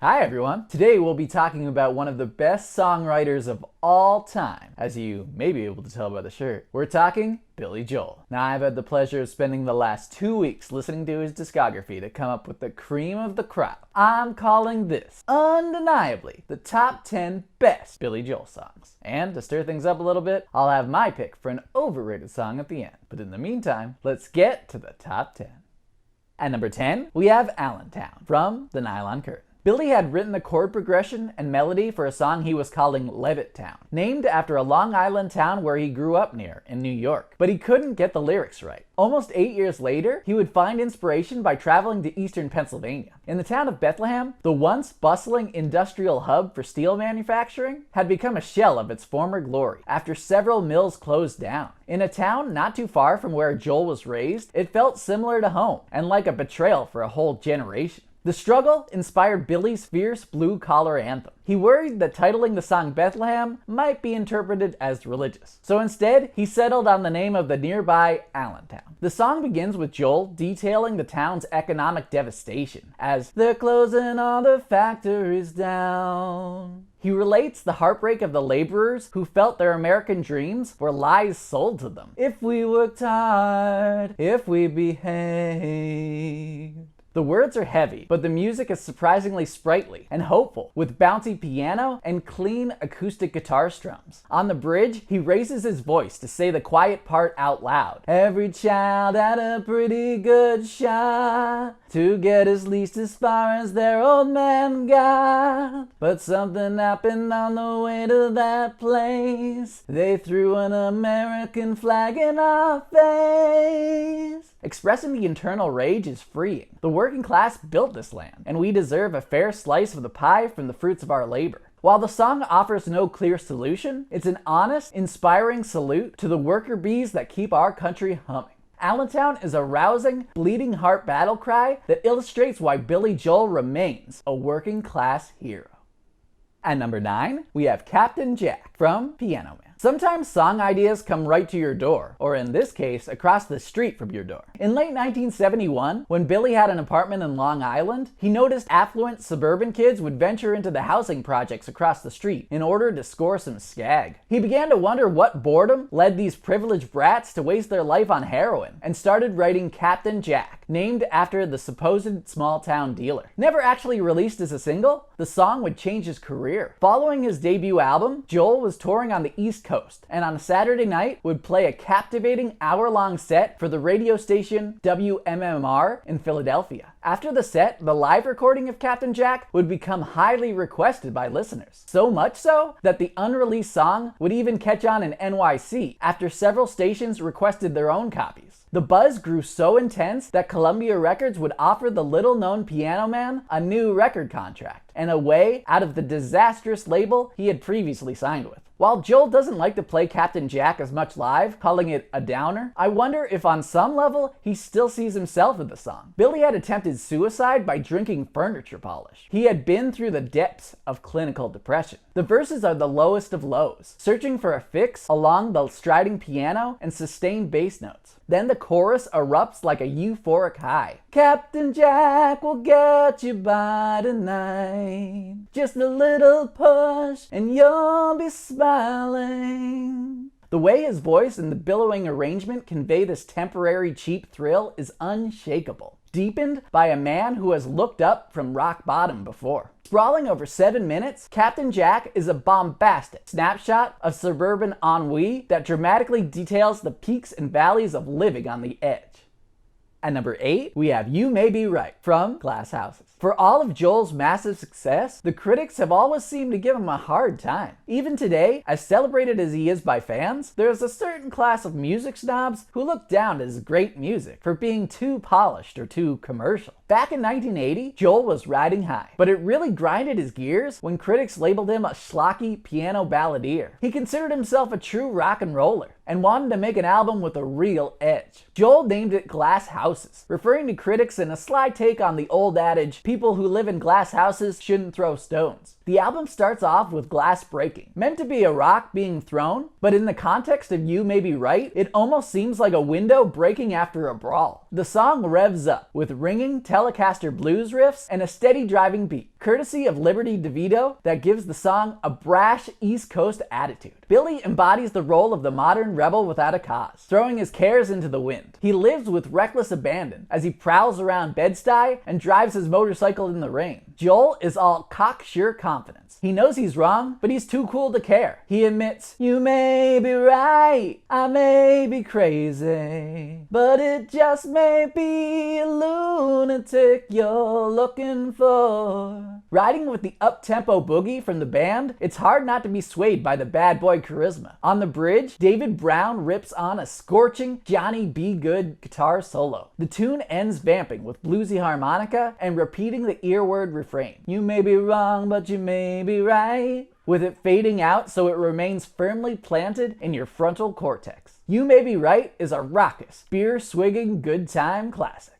Hi everyone! Today we'll be talking about one of the best songwriters of all time, as you may be able to tell by the shirt. We're talking Billy Joel. Now, I've had the pleasure of spending the last 2 weeks listening to his discography to come up with the cream of the crop. I'm calling this, undeniably, the top 10 best Billy Joel songs. And to stir things up a little bit, I'll have my pick for an overrated song at the end. But in the meantime, let's get to the top 10. At number 10, we have Allentown from The Nylon Curtain. Billy had written the chord progression and melody for a song he was calling Levittown, named after a Long Island town where he grew up near, in New York. But he couldn't get the lyrics right. Almost 8 years later, he would find inspiration by traveling to eastern Pennsylvania. In the town of Bethlehem, the once bustling industrial hub for steel manufacturing had become a shell of its former glory after several mills closed down. In a town not too far from where Joel was raised, it felt similar to home and like a betrayal for a whole generation. The struggle inspired Billy's fierce blue-collar anthem. He worried that titling the song Bethlehem might be interpreted as religious. So instead, he settled on the name of the nearby Allentown. The song begins with Joel detailing the town's economic devastation, as they're closing all the factories down. He relates the heartbreak of the laborers who felt their American dreams were lies sold to them. If we worked hard, if we behaved. The words are heavy, but the music is surprisingly sprightly and hopeful, with bouncy piano and clean acoustic guitar strums. On the bridge, he raises his voice to say the quiet part out loud. Every child had a pretty good shot to get at least as far as their old man got. But something happened on the way to that place. They threw an American flag in our face. Expressing the internal rage is freeing. The working class built this land, and we deserve a fair slice of the pie from the fruits of our labor. While the song offers no clear solution, it's an honest, inspiring salute to the worker bees that keep our country humming. Allentown is a rousing, bleeding heart battle cry that illustrates why Billy Joel remains a working class hero. At number 9, we have Captain Jack from Piano Man. Sometimes song ideas come right to your door, or in this case, across the street from your door. In late 1971, when Billy had an apartment in Long Island, he noticed affluent suburban kids would venture into the housing projects across the street in order to score some skag. He began to wonder what boredom led these privileged brats to waste their life on heroin, and started writing Captain Jack, named after the supposed small-town dealer. Never actually released as a single, the song would change his career. Following his debut album, Joel was touring on the East Coast, and on a Saturday night would play a captivating hour-long set for the radio station WMMR in Philadelphia. After the set, the live recording of Captain Jack would become highly requested by listeners. So much so that the unreleased song would even catch on in NYC after several stations requested their own copies. The buzz grew so intense that Columbia Records would offer the little-known Piano Man a new record contract and a way out of the disastrous label he had previously signed with. While Joel doesn't like to play Captain Jack as much live, calling it a downer, I wonder if on some level he still sees himself in the song. Billy had attempted suicide by drinking furniture polish. He had been through the depths of clinical depression. The verses are the lowest of lows, searching for a fix along the striding piano and sustained bass notes. Then the chorus erupts like a euphoric high. Captain Jack will get you by tonight. Just a little push and you'll be smiling. The way his voice and the billowing arrangement convey this temporary cheap thrill is unshakable, deepened by a man who has looked up from rock bottom before. Sprawling over 7 minutes, Captain Jack is a bombastic snapshot of suburban ennui that dramatically details the peaks and valleys of living on the edge. At number 8, we have You May Be Right from Glass Houses. For all of Joel's massive success, the critics have always seemed to give him a hard time. Even today, as celebrated as he is by fans, there is a certain class of music snobs who look down at his great music for being too polished or too commercial. Back in 1980, Joel was riding high, but it really grinded his gears when critics labeled him a schlocky piano balladeer. He considered himself a true rock and roller and wanted to make an album with a real edge. Joel named it Glass Houses, referring to critics in a sly take on the old adage, people who live in glass houses shouldn't throw stones. The album starts off with glass breaking, meant to be a rock being thrown, but in the context of You May Be Right, it almost seems like a window breaking after a brawl. The song revs up with ringing Telecaster blues riffs and a steady driving beat, courtesy of Liberty DeVito, that gives the song a brash East Coast attitude. Billy embodies the role of the modern rebel without a cause, throwing his cares into the wind. He lives with reckless abandon as he prowls around Bed-Stuy and drives his motorcycle in the rain. Joel is all cocksure confidence. He knows he's wrong, but he's too cool to care. He admits, "You may be right, I may be crazy, but it just may be a lunatic you're looking for." Riding with the up-tempo boogie from the band, it's hard not to be swayed by the bad boy charisma. On the bridge, David Brown rips on a scorching Johnny B. Good guitar solo. The tune ends vamping with bluesy harmonica and repeating the earword refrain, "You may be wrong, but you may be right," with it fading out so it remains firmly planted in your frontal cortex. You May Be Right is a raucous, beer-swigging, good time classic.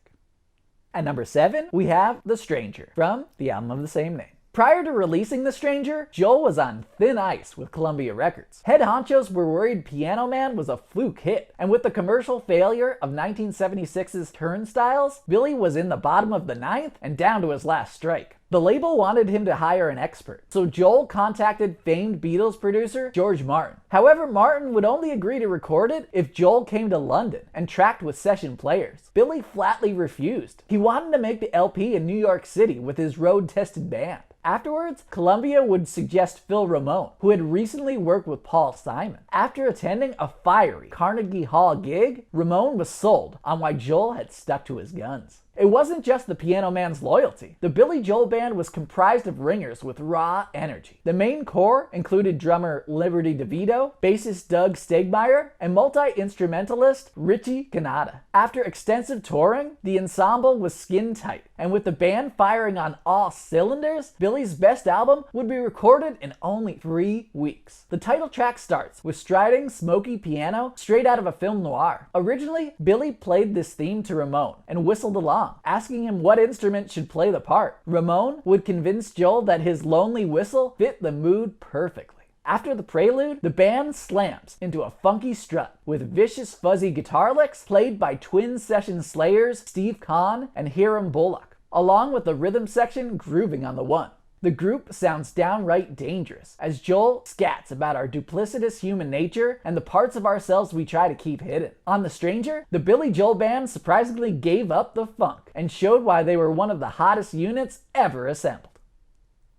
At number 7, we have The Stranger, from the album of the same name. Prior to releasing The Stranger, Joel was on thin ice with Columbia Records. Head honchos were worried Piano Man was a fluke hit, and with the commercial failure of 1976's Turnstiles, Billy was in the bottom of the 9th and down to his last strike. The label wanted him to hire an expert, so Joel contacted famed Beatles producer George Martin. However, Martin would only agree to record it if Joel came to London and tracked with session players. Billy flatly refused. He wanted to make the LP in New York City with his road-tested band. Afterwards, Columbia would suggest Phil Ramone, who had recently worked with Paul Simon. After attending a fiery Carnegie Hall gig, Ramone was sold on why Joel had stuck to his guns. It wasn't just the Piano Man's loyalty. The Billy Joel Band was comprised of ringers with raw energy. The main core included drummer Liberty DeVito, bassist Doug Stegmeyer, and multi-instrumentalist Richie Cannata. After extensive touring, the ensemble was skin tight, and with the band firing on all cylinders, Billy's best album would be recorded in only 3 weeks. The title track starts with striding, smoky piano straight out of a film noir. Originally, Billy played this theme to Ramone and whistled along, asking him what instrument should play the part. Ramone would convince Joel that his lonely whistle fit the mood perfectly. After the prelude, the band slams into a funky strut with vicious fuzzy guitar licks played by twin session slayers Steve Kahn and Hiram Bullock, along with the rhythm section grooving on the one. The group sounds downright dangerous as Joel scats about our duplicitous human nature and the parts of ourselves we try to keep hidden. On The Stranger, the Billy Joel Band surprisingly gave up the funk and showed why they were one of the hottest units ever assembled.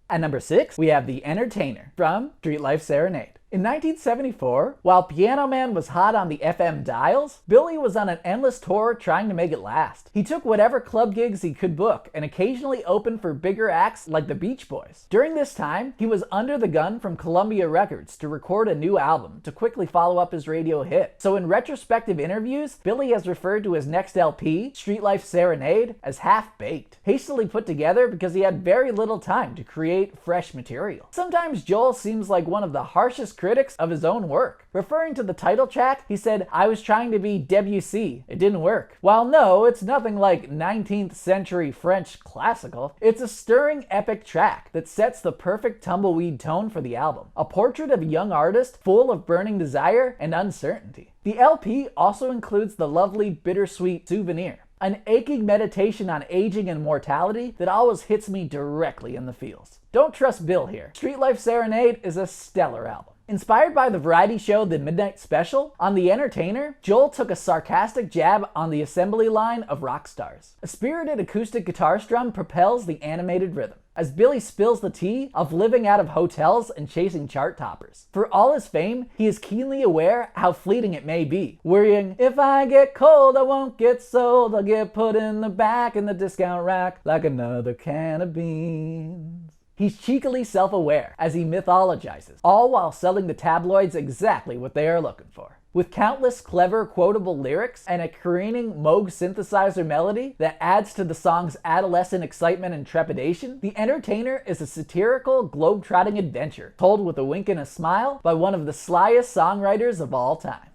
At number 6, we have The Entertainer, from Street Life Serenade. In 1974, while Piano Man was hot on the FM dials, Billy was on an endless tour trying to make it last. He took whatever club gigs he could book and occasionally opened for bigger acts like the Beach Boys. During this time, he was under the gun from Columbia Records to record a new album to quickly follow up his radio hit. So in retrospective interviews, Billy has referred to his next LP, Street Life Serenade, as half-baked, hastily put together because he had very little time to create fresh material. Sometimes Joel seems like one of the harshest critics of his own work. Referring to the title track, he said, "I was trying to be Debussy. It didn't work." While no, it's nothing like 19th century French classical, it's a stirring epic track that sets the perfect tumbleweed tone for the album. A portrait of a young artist full of burning desire and uncertainty. The LP also includes the lovely bittersweet Souvenir, an aching meditation on aging and mortality that always hits me directly in the feels. Don't trust Bill here. Street Life Serenade is a stellar album. Inspired by the variety show The Midnight Special, on The Entertainer, Joel took a sarcastic jab on the assembly line of rock stars. A spirited acoustic guitar strum propels the animated rhythm, as Billy spills the tea of living out of hotels and chasing chart toppers. For all his fame, he is keenly aware how fleeting it may be, worrying, "If I get cold, I won't get sold. I'll get put in the back in the discount rack like another can of beans." He's cheekily self-aware as he mythologizes, all while selling the tabloids exactly what they are looking for. With countless clever, quotable lyrics and a careening Moog synthesizer melody that adds to the song's adolescent excitement and trepidation, The Entertainer is a satirical, globe-trotting adventure told with a wink and a smile by one of the slyest songwriters of all time.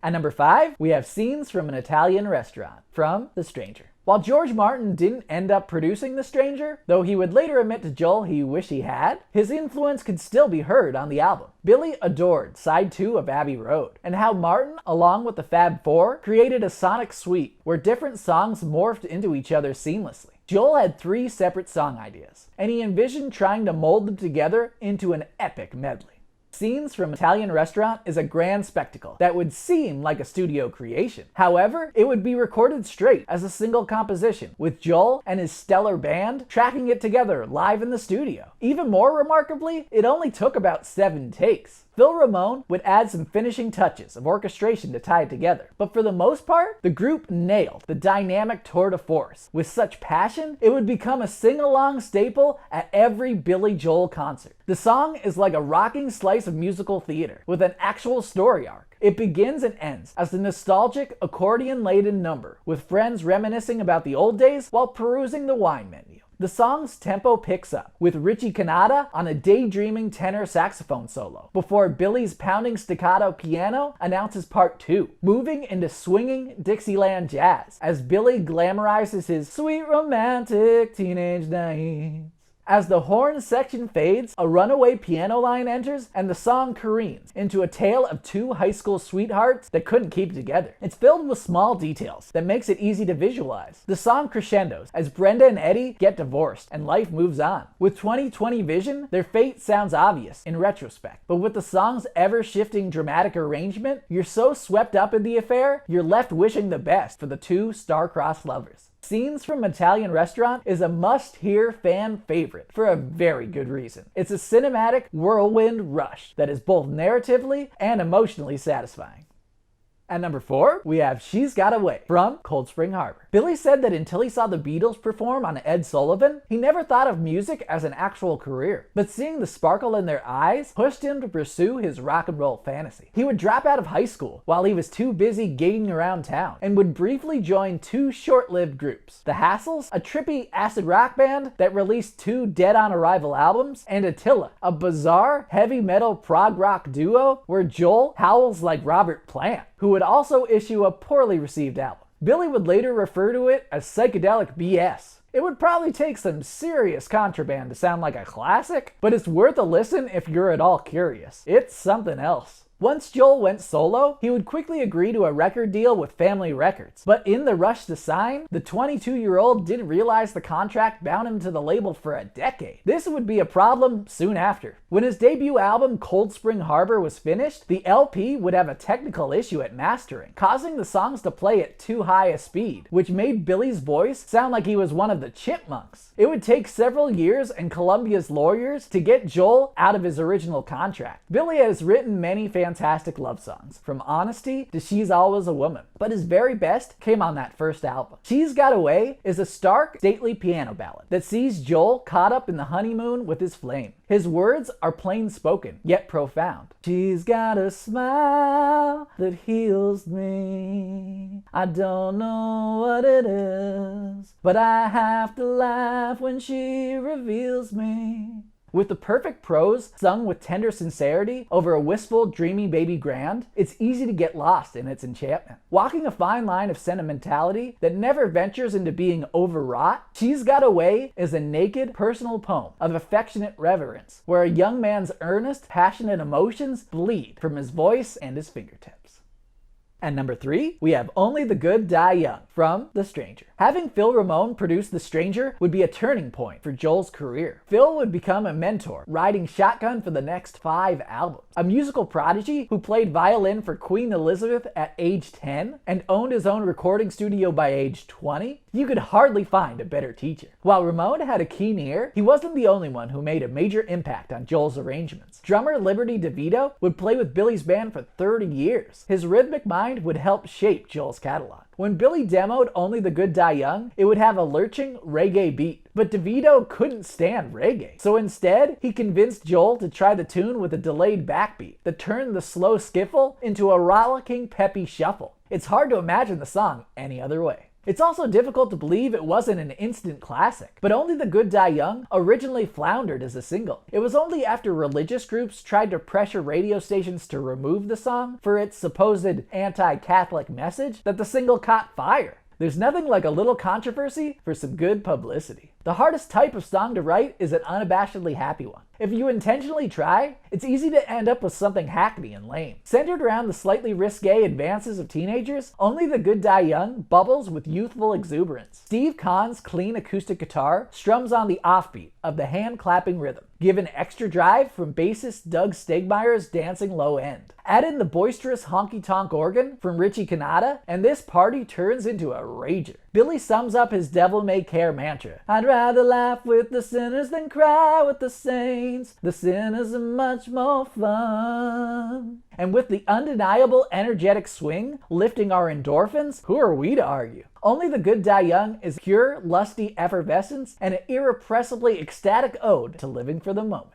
At number 5, we have Scenes from an Italian Restaurant, from The Stranger. While George Martin didn't end up producing The Stranger, though he would later admit to Joel he wished he had, his influence could still be heard on the album. Billy adored Side 2 of Abbey Road, and how Martin, along with the Fab Four, created a sonic suite where different songs morphed into each other seamlessly. Joel had 3 separate song ideas, and he envisioned trying to mold them together into an epic medley. Scenes from Italian Restaurant is a grand spectacle that would seem like a studio creation. However, it would be recorded straight as a single composition, with Joel and his stellar band tracking it together live in the studio. Even more remarkably, it only took about 7 takes. Phil Ramone would add some finishing touches of orchestration to tie it together, but for the most part, the group nailed the dynamic tour de force with such passion it would become a sing-along staple at every Billy Joel concert. The song is like a rocking slice of musical theater with an actual story arc. It begins and ends as the nostalgic, accordion-laden number, with friends reminiscing about the old days while perusing the wine menu. The song's tempo picks up, with Richie Cannata on a daydreaming tenor saxophone solo, before Billy's pounding staccato piano announces part 2, moving into swinging Dixieland jazz, as Billy glamorizes his sweet romantic teenage nights. As the horn section fades, a runaway piano line enters and the song careens into a tale of 2 high school sweethearts that couldn't keep together. It's filled with small details that makes it easy to visualize. The song crescendos as Brenda and Eddie get divorced and life moves on. With 20/20 vision, their fate sounds obvious in retrospect, but with the song's ever-shifting dramatic arrangement, you're so swept up in the affair, you're left wishing the best for the 2 star-crossed lovers. Scenes from Italian Restaurant is a must-hear fan favorite for a very good reason. It's a cinematic whirlwind rush that is both narratively and emotionally satisfying. At number 4, we have She's Got Away from Cold Spring Harbor. Billy said that until he saw the Beatles perform on Ed Sullivan, he never thought of music as an actual career. But seeing the sparkle in their eyes pushed him to pursue his rock and roll fantasy. He would drop out of high school while he was too busy gigging around town, and would briefly join 2 short-lived groups. The Hassles, a trippy acid rock band that released 2 dead-on-arrival albums, and Attila, a bizarre heavy metal prog rock duo where Joel howls like Robert Plant, who would also issue a poorly received album. Billy would later refer to it as psychedelic BS. It would probably take some serious contraband to sound like a classic, but it's worth a listen if you're at all curious. It's something else. Once Joel went solo, he would quickly agree to a record deal with Family Records. But in the rush to sign, the 22-year-old didn't realize the contract bound him to the label for a decade. This would be a problem soon after. When his debut album Cold Spring Harbor was finished, the LP would have a technical issue at mastering, causing the songs to play at too high a speed, which made Billy's voice sound like he was one of the Chipmunks. It would take several years and Columbia's lawyers to get Joel out of his original contract. Billy has written many fantastic love songs, from Honesty to She's Always a Woman, but his very best came on that first album. She's Got Away is a stark, stately piano ballad that sees Joel caught up in the honeymoon with his flame. His words are plain spoken, yet profound. She's got a smile that heals me. I don't know what it is, but I have to laugh when she reveals me. With the perfect prose sung with tender sincerity over a wistful, dreamy baby grand, it's easy to get lost in its enchantment. Walking a fine line of sentimentality that never ventures into being overwrought, She's Got Away is a naked, personal poem of affectionate reverence, where a young man's earnest, passionate emotions bleed from his voice and his fingertips. At number 3, we have Only the Good Die Young from The Stranger. Having Phil Ramone produce The Stranger would be a turning point for Joel's career. Phil would become a mentor, riding shotgun for the next 5 albums. A musical prodigy who played violin for Queen Elizabeth at age 10 and owned his own recording studio by age 20, you could hardly find a better teacher. While Ramone had a keen ear, he wasn't the only one who made a major impact on Joel's arrangements. Drummer Liberty DeVito would play with Billy's band for 30 years. His rhythmic mind would help shape Joel's catalog. When Billy demoed Only the Good Die Young, it would have a lurching reggae beat, but DeVito couldn't stand reggae. So instead, he convinced Joel to try the tune with a delayed backbeat that turned the slow skiffle into a rollicking, peppy shuffle. It's hard to imagine the song any other way. It's also difficult to believe it wasn't an instant classic, but Only the Good Die Young originally floundered as a single. It was only after religious groups tried to pressure radio stations to remove the song for its supposed anti-Catholic message that the single caught fire. There's nothing like a little controversy for some good publicity. The hardest type of song to write is an unabashedly happy one. If you intentionally try, it's easy to end up with something hackney and lame. Centered around the slightly risque advances of teenagers, Only the Good Die Young bubbles with youthful exuberance. Steve Kahn's clean acoustic guitar strums on the offbeat of the hand-clapping rhythm, given extra drive from bassist Doug Stegmeyer's dancing low end. Add in the boisterous honky-tonk organ from Richie Kanata, and this party turns into a rager. Billy sums up his devil-may-care mantra: "I'd rather laugh with the sinners than cry with the saints. The sinners are much more fun." And with the undeniable energetic swing lifting our endorphins, who are we to argue? Only the Good Die Young is pure, lusty effervescence and an irrepressibly ecstatic ode to living for the moment.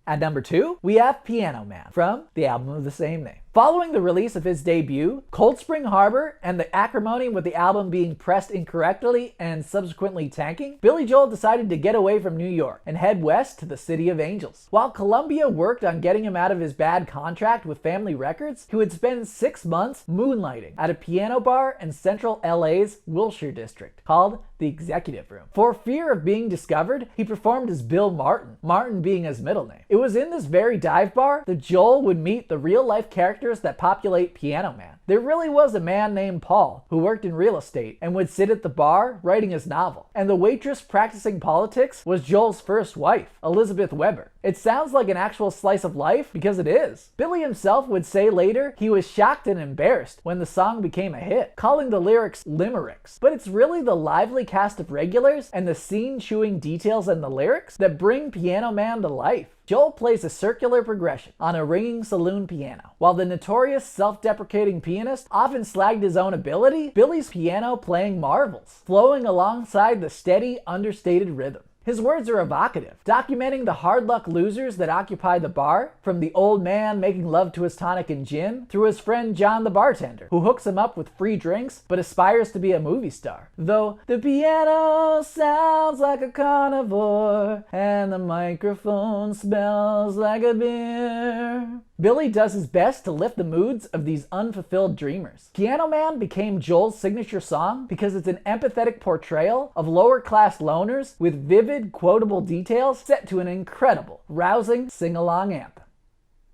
At number 2, we have Piano Man from the album of the same name. Following the release of his debut, Cold Spring Harbor, and the acrimony with the album being pressed incorrectly and subsequently tanking, Billy Joel decided to get away from New York and head west to the City of Angels. While Columbia worked on getting him out of his bad contract with Family Records, he would spend 6 months moonlighting at a piano bar in central LA's Wilshire district called the Executive Room. For fear of being discovered, he performed as Bill Martin, Martin being his middle name. It was in this very dive bar that Joel would meet the real-life characters that populate Piano Man. There really was a man named Paul who worked in real estate and would sit at the bar writing his novel. And the waitress practicing politics was Joel's first wife, Elizabeth Weber. It sounds like an actual slice of life because it is. Billy himself would say later he was shocked and embarrassed when the song became a hit, calling the lyrics limericks. But it's really the lively cast of regulars and the scene-chewing details in the lyrics that bring Piano Man to life. Joel plays a circular progression on a ringing saloon piano. While the notorious self-deprecating pianist often slagged his own ability, Billy's piano playing marvels, flowing alongside the steady, understated rhythm. His words are evocative, documenting the hard luck losers that occupy the bar, from the old man making love to his tonic and gin, through his friend John the bartender, who hooks him up with free drinks but aspires to be a movie star. Though the piano sounds like a carnivore and the microphone smells like a beer, Billy does his best to lift the moods of these unfulfilled dreamers. Piano Man became Joel's signature song because it's an empathetic portrayal of lower-class loners with vivid, quotable details set to an incredible, rousing sing-along anthem.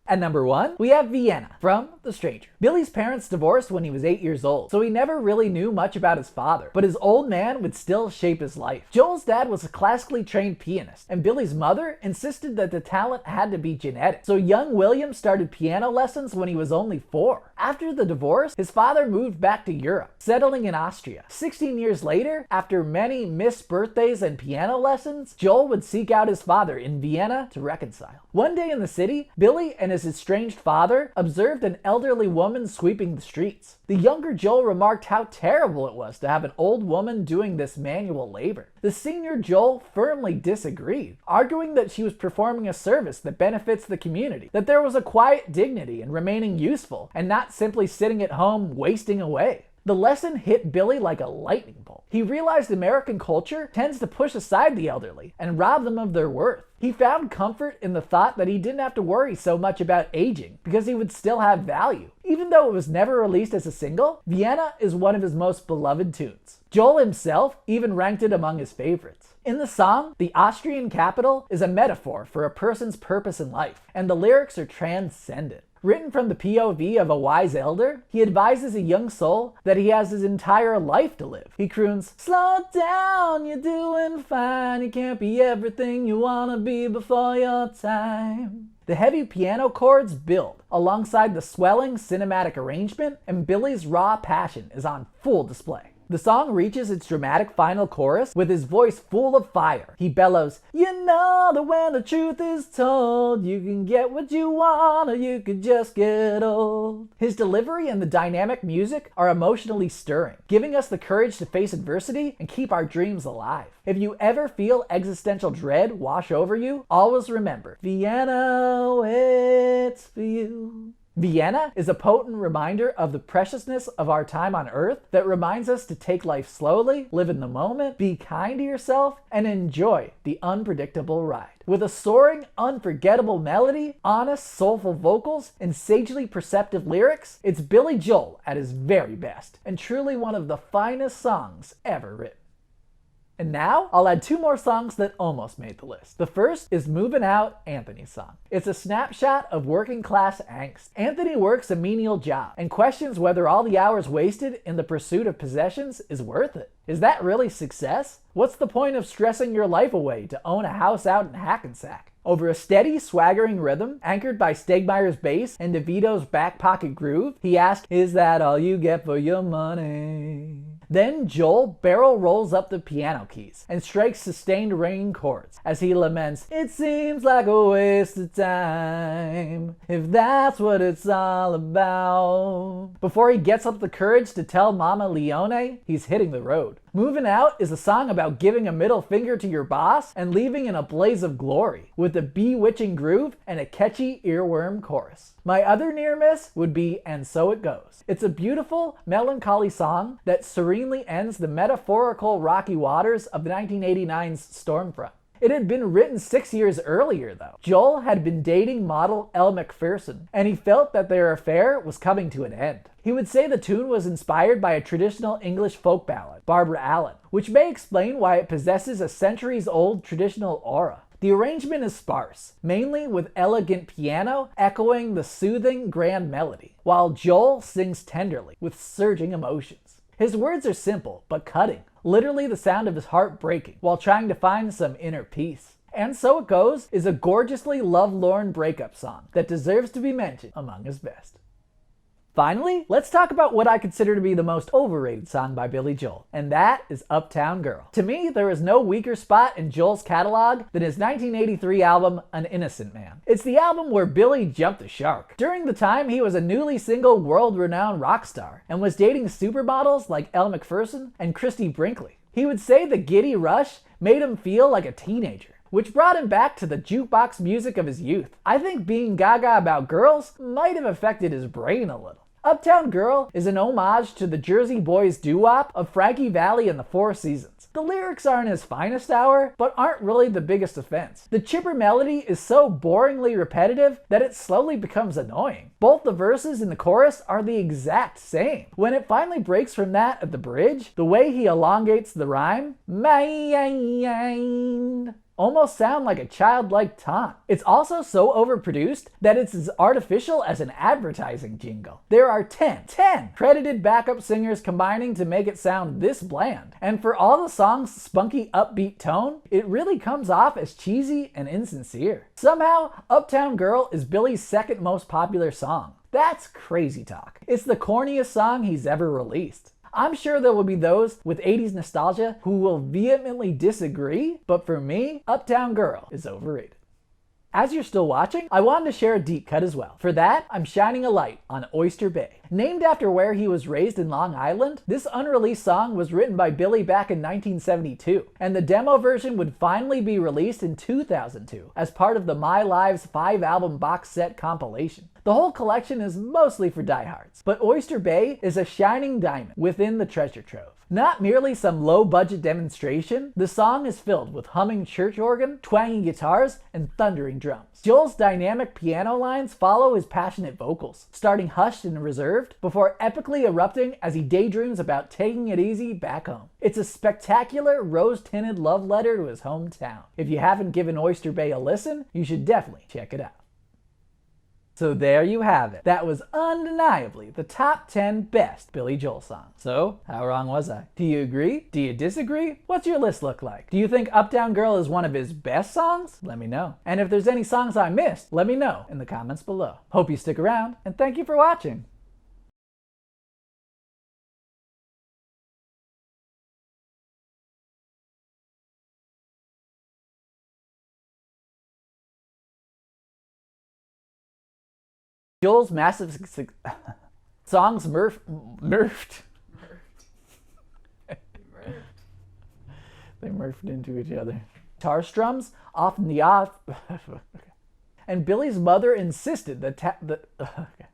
At number 1, we have Vienna from The Stranger. Billy's parents divorced when he was 8 years old, so he never really knew much about his father, but his old man would still shape his life. Joel's dad was a classically trained pianist, and Billy's mother insisted that the talent had to be genetic, so young William started piano lessons when he was only 4. After the divorce, his father moved back to Europe, settling in Austria. 16 years later, after many missed birthdays and piano lessons, Joel would seek out his father in Vienna to reconcile. One day in the city, Billy and his estranged father observed an elderly woman sweeping the streets. The younger Joel remarked how terrible it was to have an old woman doing this manual labor. The senior Joel firmly disagreed, arguing that she was performing a service that benefits the community, that there was a quiet dignity in remaining useful and not simply sitting at home wasting away. The lesson hit Billy like a lightning bolt. He realized American culture tends to push aside the elderly and rob them of their worth. He found comfort in the thought that he didn't have to worry so much about aging because he would still have value. Even though it was never released as a single, Vienna is one of his most beloved tunes. Joel himself even ranked it among his favorites. In the song, the Austrian capital is a metaphor for a person's purpose in life, and the lyrics are transcendent. Written from the POV of a wise elder, he advises a young soul that he has his entire life to live. He croons, "Slow down, you're doing fine. You can't be everything you wanna be before your time." The heavy piano chords build, alongside the swelling cinematic arrangement, and Billy's raw passion is on full display. The song reaches its dramatic final chorus with his voice full of fire. He bellows, "You know that when the truth is told, you can get what you want or you could just get old." His delivery and the dynamic music are emotionally stirring, giving us the courage to face adversity and keep our dreams alive. If you ever feel existential dread wash over you, always remember, Vienna waits for you. Vienna is a potent reminder of the preciousness of our time on Earth that reminds us to take life slowly, live in the moment, be kind to yourself, and enjoy the unpredictable ride. With a soaring, unforgettable melody, honest, soulful vocals, and sagely perceptive lyrics, it's Billy Joel at his very best, and truly one of the finest songs ever written. And now, I'll add 2 more songs that almost made the list. The first is Movin' Out, Anthony's song. It's a snapshot of working class angst. Anthony works a menial job and questions whether all the hours wasted in the pursuit of possessions is worth it. Is that really success? What's the point of stressing your life away to own a house out in Hackensack? Over a steady, swaggering rhythm, anchored by Stegmeyer's bass and DeVito's back pocket groove, he asks, "Is that all you get for your money?" Then Joel barrel rolls up the piano keys and strikes sustained ringing chords as he laments, "It seems like a waste of time, if that's what it's all about." Before he gets up the courage to tell Mama Leone he's hitting the road. Movin' Out is a song about giving a middle finger to your boss and leaving in a blaze of glory, with a bewitching groove and a catchy earworm chorus. My other near miss would be And So It Goes. It's a beautiful, melancholy song that serenely ends the metaphorical rocky waters of 1989's Stormfront. It had been written 6 years earlier, though. Joel had been dating model Elle Macpherson, and he felt that their affair was coming to an end. He would say the tune was inspired by a traditional English folk ballad, Barbara Allen, which may explain why it possesses a centuries-old traditional aura. The arrangement is sparse, mainly with elegant piano echoing the soothing grand melody, while Joel sings tenderly, with surging emotions. His words are simple, but cutting, literally the sound of his heart breaking, while trying to find some inner peace. And So It Goes is a gorgeously lovelorn breakup song that deserves to be mentioned among his best. Finally, let's talk about what I consider to be the most overrated song by Billy Joel, and that is Uptown Girl. To me, there is no weaker spot in Joel's catalog than his 1983 album, An Innocent Man. It's the album where Billy jumped the shark. During the time, he was a newly single, world-renowned rock star, and was dating supermodels like Elle Macpherson and Christy Brinkley. He would say the giddy rush made him feel like a teenager, which brought him back to the jukebox music of his youth. I think being gaga about girls might have affected his brain a little. Uptown Girl is an homage to the Jersey Boys doo-wop of Frankie Valli and the Four Seasons. The lyrics aren't his finest hour, but aren't really the biggest offense. The chipper melody is so boringly repetitive that it slowly becomes annoying. Both the verses and the chorus are the exact same. When it finally breaks from that at the bridge, the way he elongates the rhyme, mind, almost sound like a childlike taunt. It's also so overproduced that it's as artificial as an advertising jingle. There are 10 credited backup singers combining to make it sound this bland. And for all the song's spunky upbeat tone, it really comes off as cheesy and insincere. Somehow, Uptown Girl is Billy's second most popular song. That's crazy talk. It's the corniest song he's ever released. I'm sure there will be those with 80s nostalgia who will vehemently disagree, but for me, Uptown Girl is overrated. As you're still watching, I wanted to share a deep cut as well. For that, I'm shining a light on Oyster Bay. Named after where he was raised in Long Island, this unreleased song was written by Billy back in 1972, and the demo version would finally be released in 2002 as part of the My Live's 5-album box set compilation. The whole collection is mostly for diehards, but Oyster Bay is a shining diamond within the treasure trove. Not merely some low-budget demonstration, the song is filled with humming church organ, twangy guitars, and thundering drums. Joel's dynamic piano lines follow his passionate vocals, starting hushed and reserved, before epically erupting as he daydreams about taking it easy back home. It's a spectacular, rose-tinted love letter to his hometown. If you haven't given Oyster Bay a listen, you should definitely check it out. So there you have it. That was undeniably the top 10 best Billy Joel songs. So, how wrong was I? Do you agree? Do you disagree? What's your list look like? Do you think Uptown Girl is one of his best songs? Let me know. And if there's any songs I missed, let me know in the comments below. Hope you stick around, and thank you for watching. Joel's massive songs murphed. They murphed into each other. Guitar strums off in the off. And Billy's mother insisted that okay.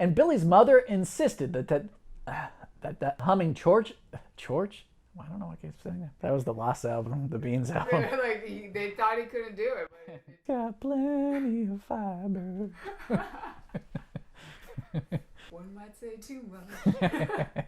And Billy's mother insisted that humming Chorch? I don't know what I keep saying that. That was the Lost album, the Beans album. Like they thought he couldn't do it. But Got plenty of fiber. one might say too much.